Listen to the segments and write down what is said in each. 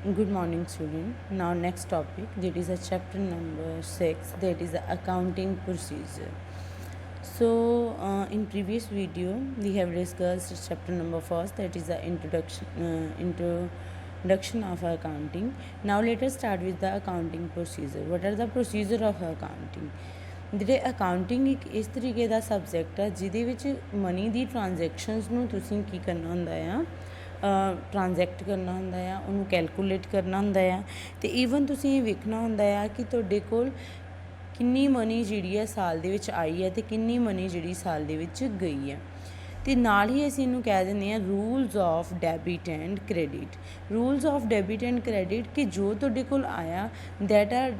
Good morning, student. Now, next topic, that is a chapter number 6, that is the accounting procedure. So, in previous video, we have discussed chapter number 1, that is the introduction of accounting. Now, let us start with the accounting procedure. What are the procedure of accounting? ਜਿਹੜੇ accounting ਇੱਕ ਇਸ ਤਰੀਕੇ ਦਾ subject ਆ ਜਿਹਦੇ ਵਿੱਚ money ਦੀ transactions ਨੂੰ ਤੁਸੀਂ ਕੀ ਕਰਨਾ ਹੁੰਦਾ ਆ, ਟ੍ਰਾਂਜੈਕਟ ਕਰਨਾ ਹੁੰਦਾ ਆ, ਉਹਨੂੰ ਕੈਲਕੂਲੇਟ ਕਰਨਾ ਹੁੰਦਾ ਆ, ਅਤੇ ਈਵਨ ਤੁਸੀਂ ਇਹ ਵੇਖਣਾ ਹੁੰਦਾ ਆ ਕਿ ਤੁਹਾਡੇ ਕੋਲ ਕਿੰਨੀ ਮਨੀ ਜਿਹੜੀ ਆ ਸਾਲ ਦੇ ਵਿੱਚ ਆਈ ਹੈ ਅਤੇ ਕਿੰਨੀ ਮਨੀ ਜਿਹੜੀ ਸਾਲ ਦੇ ਵਿੱਚ ਗਈ ਹੈ। ਅਤੇ ਨਾਲ ਹੀ ਅਸੀਂ ਇਹਨੂੰ ਕਹਿ ਦਿੰਦੇ ਹਾਂ rules of debit and credit. Rules of debit and credit ਕਿ ਜੋ ਤੁਹਾਡੇ ਕੋਲ ਆਇਆ ਦੈਟ ਆਰ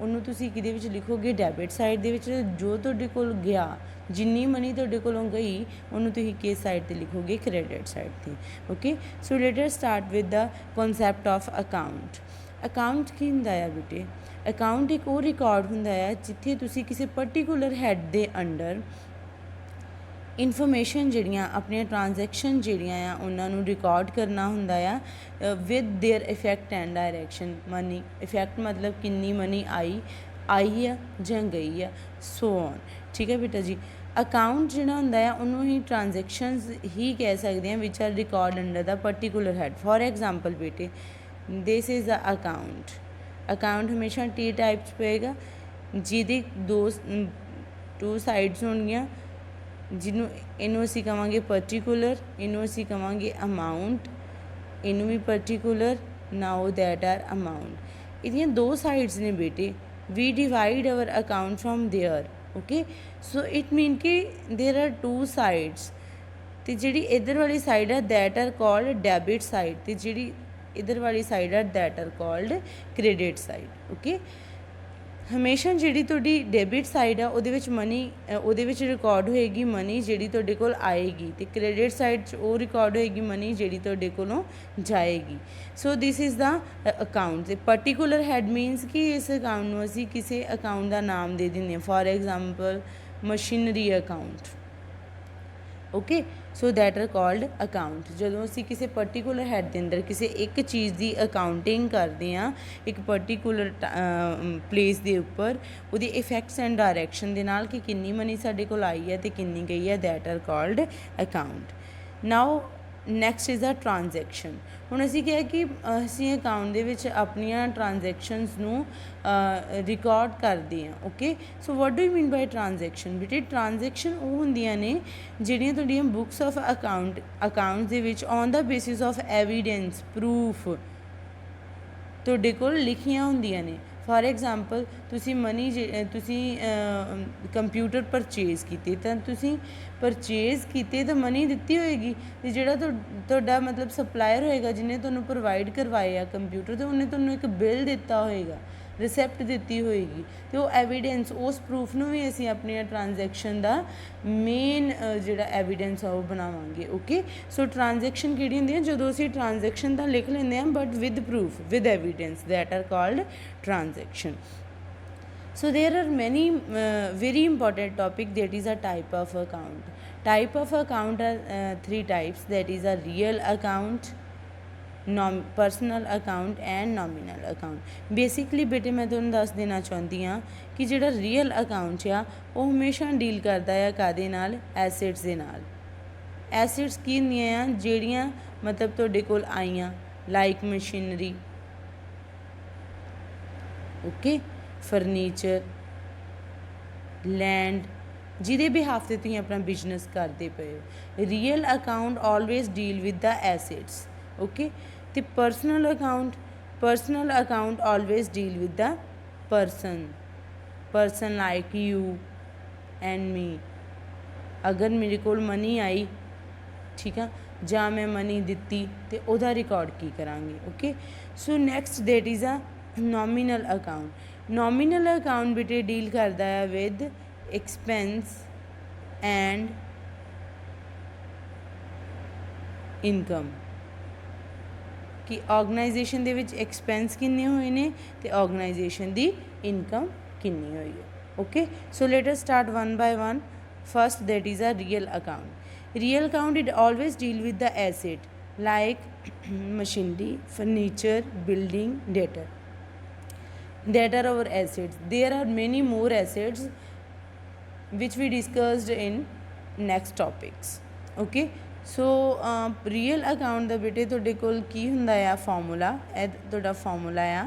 ਉਹਨੂੰ ਤੁਸੀਂ ਕਿਹਦੇ ਵਿੱਚ ਲਿਖੋਗੇ, ਡੈਬਿਟ ਸਾਈਡ ਦੇ ਵਿੱਚ। ਜੋ ਤੁਹਾਡੇ ਕੋਲ ਗਿਆ, ਜਿੰਨੀ ਮਨੀ ਤੁਹਾਡੇ ਕੋਲੋਂ ਗਈ, ਉਹਨੂੰ ਤੁਸੀਂ ਕਿਸ ਸਾਈਡ 'ਤੇ ਲਿਖੋਗੇ, ਕ੍ਰੈਡਿਟ ਸਾਈਡ 'ਤੇ। Okay, so let us start with the concept of account. Account ਕੀ ਹੁੰਦਾ ਆ ਬੇਟੇ? ਅਕਾਊਂਟ ਇੱਕ ਉਹ ਰਿਕਾਰਡ ਹੁੰਦਾ ਆ ਜਿੱਥੇ ਤੁਸੀਂ ਕਿਸੇ ਪਰਟੀਕੂਲਰ ਹੈਡ ਦੇ ਅੰਡਰ ਇਨਫੋਰਮੇਸ਼ਨ ਜਿਹੜੀਆਂ ਆਪਣੀਆਂ ਟ੍ਰਾਂਜੈਕਸ਼ਨ ਜਿਹੜੀਆਂ ਆ ਉਹਨਾਂ ਨੂੰ ਰਿਕਾਰਡ ਕਰਨਾ ਹੁੰਦਾ ਆ with their effect and direction. Money effect ਮਤਲਬ ਕਿੰਨੀ ਮਨੀ ਆਈ ਆ ਜਾਂ ਗਈ ਆ, ਸੋ ਔਨ। ਠੀਕ ਹੈ ਬੇਟਾ ਜੀ। ਅਕਾਊਂਟ ਜਿਹੜਾ ਹੁੰਦਾ ਆ ਉਹਨੂੰ ਹੀ ਟ੍ਰਾਂਜੈਕਸ਼ਨਸ ਹੀ ਕਹਿ ਸਕਦੇ ਹਾਂ which are record under the particular head. For example ਬੇਟੇ, this is the account. Account ਹਮੇਸ਼ਾ ਟੀ ਟਾਈਪਸ ਪਏਗਾ ਜਿਹਦੀ ਟੂ ਸਾਈਡਸ ਹੋਣਗੀਆਂ, ਜਿਹਨੂੰ ਇਹਨੂੰ ਅਸੀਂ ਕਹਾਂਗੇ ਪਰਟੀਕੂਲਰ, ਇਹਨੂੰ ਅਸੀਂ ਕਹਾਂਗੇ ਅਮਾਊਂਟ, ਇਹਨੂੰ ਵੀ particular. Now that are amount. ਇਹਦੀਆਂ ਦੋ ਸਾਈਡਸ ਨੇ ਬੇਟੇ। We divide our account from there. Okay, so it mean ਕਿ ਦੇਰ ਆਰ ਟੂ ਸਾਈਡਸ। ਅਤੇ ਜਿਹੜੀ ਇੱਧਰ ਵਾਲੀ ਸਾਈਡ ਆ that are called debit side, ਅਤੇ ਜਿਹੜੀ ਇੱਧਰ ਵਾਲੀ ਸਾਈਡ ਆ that are called credit side. Okay, ਹਮੇਸ਼ਾ ਜਿਹੜੀ ਤੁਹਾਡੀ ਡੈਬਿਟ ਸਾਈਡ ਆ ਉਹਦੇ ਵਿੱਚ ਮਨੀ ਉਹਦੇ ਵਿੱਚ ਰਿਕਾਰਡ ਹੋਏਗੀ ਮਨੀ ਜਿਹੜੀ ਤੁਹਾਡੇ ਕੋਲ ਆਏਗੀ, ਅਤੇ ਕ੍ਰੈਡਿਟ ਸਾਈਡ 'ਚ ਉਹ ਰਿਕਾਰਡ ਹੋਏਗੀ ਮਨੀ ਜਿਹੜੀ ਤੁਹਾਡੇ ਕੋਲੋਂ ਜਾਏਗੀ। So this is the account. Particular head means ਕਿ ਇਸ ਅਕਾਊਂਟ ਨੂੰ ਅਸੀਂ ਕਿਸੇ ਅਕਾਊਂਟ ਦਾ ਨਾਮ ਦੇ ਦਿੰਦੇ ਹਾਂ। For example machinery account. Okay, so that are called account. ਜਦੋਂ ਅਸੀਂ ਕਿਸੇ ਪਰਟੀਕੂਲਰ ਹੈਡ ਦੇ ਅੰਦਰ ਕਿਸੇ ਇੱਕ ਚੀਜ਼ ਦੀ ਅਕਾਊਂਟਿੰਗ ਕਰਦੇ ਹਾਂ ਇੱਕ ਪਰਟੀਕੂਲਰ ਪਲੇਸ ਦੇ ਉੱਪਰ, ਉਹਦੀ ਇਫੈਕਟਸ ਐਂਡ ਡਾਇਰੈਕਸ਼ਨ ਦੇ ਨਾਲ ਕਿ ਕਿੰਨੀ ਮਨੀ ਸਾਡੇ ਕੋਲ ਆਈ ਹੈ ਅਤੇ ਕਿੰਨੀ ਗਈ ਹੈ, that are called account. Now next is the transaction. ਹੁਣ ਅਸੀਂ ਕਿਹਾ ਕਿ ਅਸੀਂ ਅਕਾਊਂਟ ਦੇ ਵਿੱਚ ਆਪਣੀਆਂ ਟ੍ਰਾਂਜੈਕਸ਼ਨਸ ਨੂੰ ਰਿਕਾਰਡ ਕਰਦੇ ਹਾਂ। Okay, so what do you mean by transaction? ਬੇਟੇ ਟ੍ਰਾਂਜੈਕਸ਼ਨ ਉਹ ਹੁੰਦੀਆਂ ਨੇ ਜਿਹੜੀਆਂ ਤੁਹਾਡੀਆਂ ਬੁੱਕਸ ਆਫ ਅਕਾਊਂਟਸ ਦੇ ਵਿੱਚ on the basis of evidence, proof ਤੁਹਾਡੇ ਕੋਲ ਲਿਖੀਆਂ ਹੁੰਦੀਆਂ ਨੇ। ਫੋਰ ਐਗਜ਼ਾਮਪਲ ਤੁਸੀਂ ਤੁਸੀਂ ਕੰਪਿਊਟਰ ਪਰਚੇਜ਼ ਕੀਤੇ, ਤਾਂ ਤੁਸੀਂ ਪਰਚੇਜ਼ ਕੀਤੇ ਤਾਂ ਮਨੀ ਦਿੱਤੀ ਹੋਏਗੀ, ਅਤੇ ਜਿਹੜਾ ਤੁਹਾਡਾ ਮਤਲਬ ਸਪਲਾਇਰ ਹੋਏਗਾ ਜਿਹਨੇ ਤੁਹਾਨੂੰ ਪ੍ਰੋਵਾਈਡ ਕਰਵਾਏ ਆ ਕੰਪਿਊਟਰ, ਅਤੇ ਉਹਨੇ ਤੁਹਾਨੂੰ ਇੱਕ ਬਿੱਲ ਦਿੱਤਾ ਹੋਏਗਾ, ਰਿਸਿਪਟ ਦਿੱਤੀ ਹੋਏਗੀ, ਅਤੇ ਉਹ ਐਵੀਡੈਂਸ, ਉਸ ਪ੍ਰੂਫ ਨੂੰ ਵੀ ਅਸੀਂ ਆਪਣੀਆਂ ਟ੍ਰਾਂਜੈਕਸ਼ਨ ਦਾ ਮੇਨ ਜਿਹੜਾ ਐਵੀਡੈਂਸ ਆ ਉਹ ਬਣਾਵਾਂਗੇ। ਓਕੇ, ਸੋ ਟ੍ਰਾਂਜੈਕਸ਼ਨ ਕਿਹੜੀ ਹੁੰਦੀ ਹੈ? ਜਦੋਂ ਅਸੀਂ ਟ੍ਰਾਂਜੈਕਸ਼ਨ ਤਾਂ ਲਿਖ ਲੈਂਦੇ ਹਾਂ but with proof, with evidence, that are called transaction. So there are many very important topic, that is a type of account. Type of account are three types, that is a real account, personal account and nominal account. Basically ਬੇਟੇ ਮੈਂ ਤੁਹਾਨੂੰ ਦੱਸ ਦੇਣਾ ਚਾਹੁੰਦੀ ਹਾਂ ਕਿ ਜਿਹੜਾ real account ਆ ਉਹ ਹਮੇਸ਼ਾ ਡੀਲ ਕਰਦਾ ਆ ਕਾਹਦੇ ਨਾਲ? ਐਸਿਡਸ ਦੇ ਨਾਲ। ਐਸਿਡਸ ਕੀ ਹੁੰਦੀਆਂ ਆ? ਜਿਹੜੀਆਂ ਮਤਲਬ ਤੁਹਾਡੇ ਕੋਲ ਆਈਆਂ, like machinery, okay, furniture, land, ਜਿਹਦੇ ਬਿਹਾਫ 'ਤੇ ਤੁਸੀਂ ਆਪਣਾ ਬਿਜ਼ਨਸ ਕਰਦੇ ਪਏ ਹੋ। Real account always deal with the assets. Okay, ਅਤੇ personal account always deal with the person like you and me. ਅਗਰ ਮੇਰੇ ਕੋਲ ਮਨੀ ਆਈ, ਠੀਕ ਆ, ਜਾਂ ਮੈਂ ਮਨੀ ਦਿੱਤੀ, ਅਤੇ ਉਹਦਾ ਰਿਕਾਰਡ ਕੀ ਕਰਾਂਗੇ? Okay, so next that is ਆ ਨੋਮੀਨਲ ਅਕਾਊਂਟ। ਨੋਮੀਨਲ ਅਕਾਊਂਟ ਬੇਟੇ ਡੀਲ ਕਰਦਾ ਹੈ ਵਿਦ ਐਕਸਪੈਂਸ ਐਂਡ ਇਨਕਮ, ਕਿ ਆਰਗੇਨਾਈਜੇਸ਼ਨ ਦੇ ਵਿੱਚ ਐਕਸਪੈਂਸ ਕਿੰਨੇ ਹੋਏ ਨੇ ਅਤੇ ਆਰਗੇਨਾਈਜੇਸ਼ਨ ਦੀ ਇਨਕਮ ਕਿੰਨੀ ਹੋਈ ਹੈ। Okay, so let us start one by one. First that is a real account. Real account it always deal with the asset, like machinery, furniture, building, debtor. Debtor over assets. There are many more assets which we discussed in next topics. Okay, so real account ਦਾ ਬੇਟੇ ਤੁਹਾਡੇ ਕੋਲ ਕੀ ਹੁੰਦਾ ਆ formula, ਇਹ ਤੁਹਾਡਾ formula ਆ,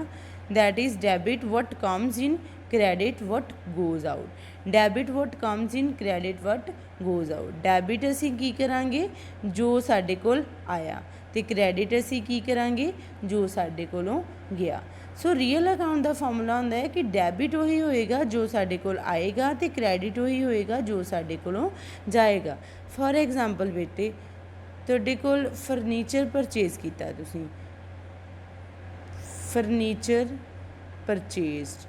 that is debit what comes in, credit what goes out. Debit what comes in, credit what goes out. Debit ਅਸੀਂ ਕੀ ਕਰਾਂਗੇ, ਜੋ ਸਾਡੇ ਕੋਲ ਆਇਆ, ਤੇ ਕ੍ਰੈਡਿਟ ਅਸੀਂ ਕੀ ਕਰਾਂਗੇ, ਜੋ ਸਾਡੇ ਕੋਲੋਂ ਗਿਆ। ਸੋ ਰੀਅਲ ਅਕਾਊਂਟ ਦਾ ਫਾਰਮੂਲਾ ਹੁੰਦਾ ਹੈ ਕਿ ਡੈਬਿਟ ਉਹੀ ਹੋਏਗਾ ਜੋ ਸਾਡੇ ਕੋਲ ਆਏਗਾ, ਅਤੇ ਕ੍ਰੈਡਿਟ ਉਹੀ ਹੋਏਗਾ ਜੋ ਸਾਡੇ ਕੋਲੋਂ ਜਾਏਗਾ। ਫੋਰ ਐਗਜ਼ਾਮਪਲ ਬੇਟੇ, ਤੁਹਾਡੇ ਕੋਲ ਫਰਨੀਚਰ ਪਰਚੇਜ਼ ਕੀਤਾ, ਤੁਸੀਂ furniture ਪਰਚੇਜ਼ਡ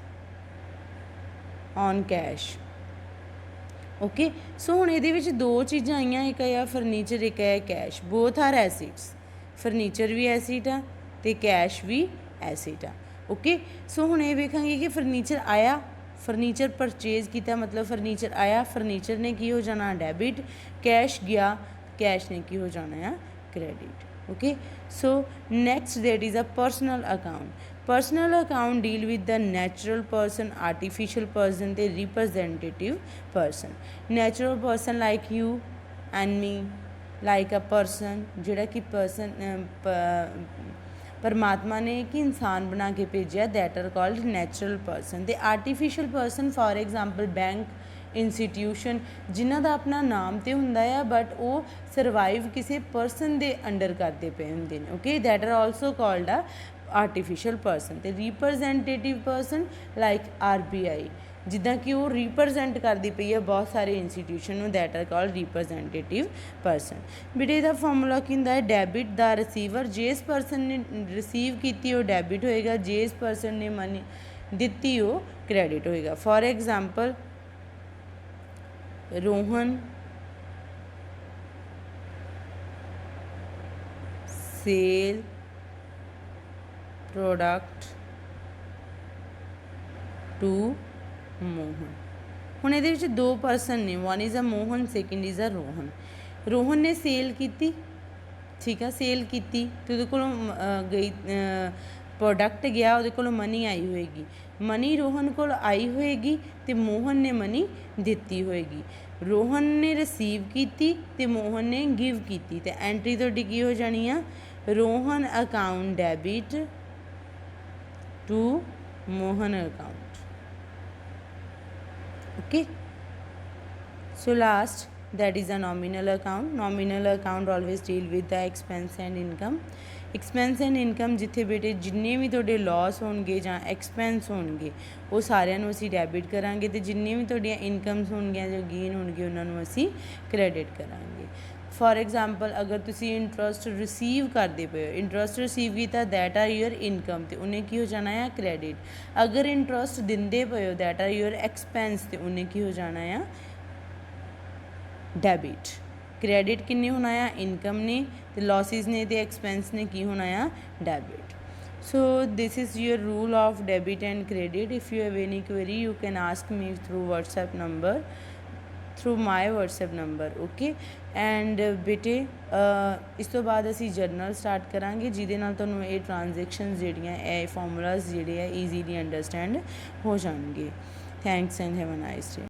on cash. Okay, so ਹੁਣ ਇਹਦੇ ਵਿੱਚ ਦੋ ਚੀਜ਼ਾਂ ਆਈਆਂ, ਇੱਕ ਆ ਫਰਨੀਚਰ, ਇੱਕ ਹੈ cash. Both are assets, furniture ਵੀ ਐਸਿਟ ਆ ਅਤੇ ਕੈਸ਼ ਵੀ ਐਸਿਟ ਆ। ਓਕੇ, ਸੋ ਹੁਣ ਇਹ ਵੇਖਾਂਗੇ ਕਿ ਫਰਨੀਚਰ ਆਇਆ, ਫਰਨੀਚਰ ਪਰਚੇਜ਼ ਕੀਤਾ, ਮਤਲਬ ਫਰਨੀਚਰ ਆਇਆ, ਫਰਨੀਚਰ ਨੇ ਕੀ ਹੋ ਜਾਣਾ ਡੈਬਿਟ, ਕੈਸ਼ ਗਿਆ, ਕੈਸ਼ ਨੇ ਕੀ ਹੋ ਜਾਣਾ ਆ credit. Okay, so next that is a personal account. Personal account deal with the natural person, artificial person ਅਤੇ representative person. Natural person like you and me, like a person, ਜਿਹੜਾ ਕਿ ਪਰਮਾਤਮਾ ਨੇ ਇੱਕ ਇਨਸਾਨ ਬਣਾ ਕੇ ਭੇਜਿਆ, that are called natural person. ਅਤੇ artificial person for example bank, institution, ਜਿਨ੍ਹਾਂ ਦਾ ਆਪਣਾ ਨਾਮ ਤੇ ਹੁੰਦਾ ਆ ਬਟ ਉਹ ਸਰਵਾਈਵ ਕਿਸੇ ਪਰਸਨ ਦੇ ਅੰਡਰ ਕਰਦੇ ਪਏ ਹੁੰਦੇ ਨੇ। Okay, that are also called ਆ ਆਰਟੀਫਿਸ਼ੀਅਲ ਪਰਸਨ। ਅਤੇ ਰਿਪਰਜੈਂਟੇਟਿਵ ਪਰਸਨ ਲਾਈਕ RBI, ਜਿੱਦਾਂ ਕਿ ਉਹ ਰਿਪਰਜੈਂਟ ਕਰਦੀ ਪਈ ਹੈ ਬਹੁਤ ਸਾਰੇ ਇੰਸਟੀਟਿਊਸ਼ਨ ਨੂੰ, ਦੈਟ ਆਰ ਕਾਲਡ ਰਿਪਰਜੈਂਟੇਟਿਵ ਪਰਸਨ। ਬੇਟੇ ਇਹਦਾ ਫਾਰਮੂਲਾ ਕੀ ਹੁੰਦਾ ਹੈ, ਡੈਬਿਟ ਦਾ ਰਿਸੀਵਰ, ਜਿਸ ਪਰਸਨ ਨੇ ਰਿਸੀਵ ਕੀਤੀ ਉਹ ਡੈਬਿਟ ਹੋਏਗਾ, ਜਿਸ ਪਰਸਨ ਨੇ ਮਨੀ ਦਿੱਤੀ ਉਹ ਕ੍ਰੈਡਿਟ ਹੋਏਗਾ। For example Rohan sell product to Mohan. ਹੁਣ ਇਹਦੇ ਵਿੱਚ ਦੋ ਪਰਸਨ ਨੇ, one is a Mohan, second is a Rohan. Rohan ਨੇ ਸੇਲ ਕੀਤੀ, ਠੀਕ ਆ, ਸੇਲ ਕੀਤੀ ਅਤੇ ਉਹਦੇ ਕੋਲੋਂ ਗਈ ਪ੍ਰੋਡਕਟ ਗਿਆ, ਉਹਦੇ ਕੋਲੋਂ ਮਨੀ ਆਈ ਹੋਏਗੀ, ਮਨੀ ਰੋਹਨ ਕੋਲ ਆਈ ਹੋਏਗੀ ਅਤੇ ਮੋਹਨ ਨੇ ਮਨੀ ਦਿੱਤੀ ਹੋਏਗੀ। ਰੋਹਨ ਨੇ ਰਿਸੀਵ ਕੀਤੀ ਅਤੇ ਮੋਹਨ ਨੇ ਗਿਵ ਕੀਤੀ, ਅਤੇ ਐਂਟਰੀ ਤੁਹਾਡੀ ਕੀ ਹੋ ਜਾਣੀ ਆ, Rohan account debit to Mohan account. Okay, so last that is a nominal account. Nominal account always deal with the expense and income. Expense and income ਜਿੱਥੇ ਬੇਟੇ ਜਿੰਨੇ ਵੀ ਤੁਹਾਡੇ ਲਾਸ ਹੋਣਗੇ ਜਾਂ ਐਕਸਪੈਂਸ ਹੋਣਗੇ ਉਹ ਸਾਰਿਆਂ ਨੂੰ ਅਸੀਂ ਡੈਬਿਟ ਕਰਾਂਗੇ, ਅਤੇ ਜਿੰਨੇ ਵੀ ਤੁਹਾਡੀਆਂ ਇਨਕਮਸ ਹੋਣਗੀਆਂ ਜਾਂ ਗੇਨ ਹੋਣਗੇ ਉਹਨਾਂ ਨੂੰ ਅਸੀਂ ਕ੍ਰੈਡਿਟ ਕਰਾਂਗੇ। ਫੋਰ ਐਗਜ਼ਾਮਪਲ ਅਗਰ ਤੁਸੀਂ ਇੰਟਰਸਟ ਰਿਸੀਵ ਕਰਦੇ ਪਏ ਹੋ, ਇੰਟਰਸਟ ਰਿਸੀਵ ਕੀਤਾ, ਦੈਟ ਆਰ ਯੂਅਰ ਇਨਕਮ, ਅਤੇ ਉਹਨੇ ਕੀ ਹੋ ਜਾਣਾ ਆ ਕ੍ਰੈਡਿਟ। ਅਗਰ ਇੰਟਰਸਟ ਦਿੰਦੇ ਪਏ ਹੋ, ਦੈਟ ਆਰ ਯੂਅਰ ਐਕਸਪੈਂਸ, ਅਤੇ ਉਹਨੇ ਕੀ ਹੋ ਜਾਣਾ ਆ ਡੈਬਿਟ। ਕ੍ਰੈਡਿਟ ਕਿੰਨੇ ਹੋਣਾ ਆ, ਇਨਕਮ ਨੇ, ਅਤੇ ਲੌਸਿਸ ਨੇ ਅਤੇ ਐਕਸਪੈਂਸ ਨੇ ਕੀ ਹੋਣਾ ਆ debit. So this is your rule of debit and credit. If you have any query you can ask me through WhatsApp number, through my WhatsApp number. Okay, and ਬੇਟੇ ਇਸ ਤੋਂ ਬਾਅਦ ਅਸੀਂ ਜਰਨਲ ਸਟਾਰਟ ਕਰਾਂਗੇ, ਜਿਹਦੇ ਨਾਲ ਤੁਹਾਨੂੰ ਇਹ ਟ੍ਰਾਂਜੈਕਸ਼ਨਸ ਜਿਹੜੀਆਂ, ਇਹ ਫਾਰਮੂਲਾਜ਼ ਜਿਹੜੇ ਆ ਈਜ਼ੀਲੀ ਅੰਡਰਸਟੈਂਡ ਹੋ ਜਾਣਗੇ। Thanks and have a nice day.